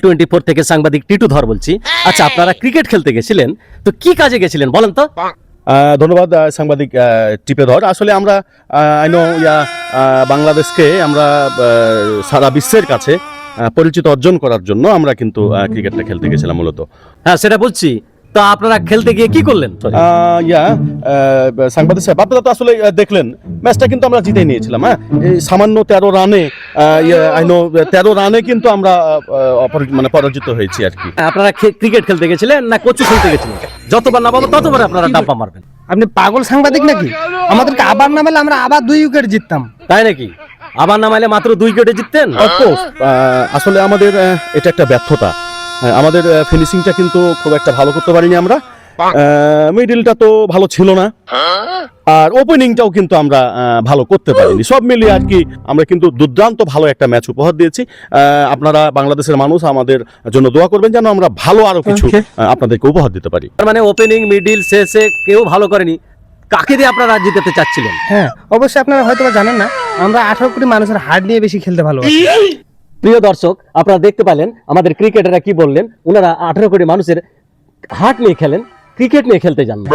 24 থেকে সাংবাদিক টিটু ধর বলছি। আচ্ছা, আপনারা ক্রিকেট খেলতে গেছিলেন, তো কি কাজে গেছিলেন বলেন তো? ধন্যবাদ সাংবাদিক টিপে ধর। আসলে আমরা বাংলাদেশকে আমরা সারা বিশ্বের কাছে পরিচিত অর্জন করার জন্য আমরা কিন্তু ক্রিকেটটা খেলতে গেছিলাম মূলত। হ্যাঁ, সেটা বুঝছি। তো আপনারা খেলতে গিয়ে কি করলেন? সাংবাদিক সাহেব, আপনারা তো আসলে দেখলেন ম্যাচটা কিন্তু আমরা জিতেই নিয়েছিলাম। হ্যাঁ, এই সামান্য 13 রানে 13 রানে কিন্তু আমরা পরাজিত হয়েছি আর কি। আপনারা ক্রিকেট খেলতে গেছিলেন না কচু খেলতে গেছিলেন? যতবার নামাবো ততবার আপনারা ডাব্বা মারবেন। আপনি পাগল সাংবাদিক নাকি? আমাদেরকে আবার নামালে আমরা আবার 2 উইকেট জিততাম। তাই নাকি? আবার নামাইলে মাত্র 2 উইকেটে জিততেন? অফকোর্স, আসলে আমাদের এটা একটা ব্যর্থতা। আমাদের ফিনিশিংটা কিন্তু খুব একটা ভালো করতে পারিনি আমরা। মিডলটা তো ভালো ছিল না, আর ওপেনিংটাও কিন্তু আমরা ভালো করতে পারিনি। সব মিলিয়ে আর কি আমরা কিন্তু দুর্দান্ত ভালো একটা ম্যাচ উপহার দিয়েছি। আপনারা বাংলাদেশের মানুষ আমাদের জন্য দোয়া করবেন যেন আমরা ভালো আরো কিছু আপনাদেরকে উপহার দিতে পারি। তার মানে ওপেনিং, মিডল, শেষে কেউ ভালো করেনি। কাকে দিয়ে আপনারা জিতাতে চাচ্ছিলেন? হ্যাঁ, অবশ্যই আপনারা হয়তো জানেন না, আমরা 18 কোটি মানুষের হার্ট নিয়ে বেশি খেলতে ভালোবাসি। প্রিয় দর্শক, আপনারা দেখতে পেলেন আমাদের ক্রিকেটাররা কি বললেন। ওনারা 18 কোটি মানুষের হার্ট নিয়ে খেলেন, ক্রিকেট নিয়ে খেলতে যান না।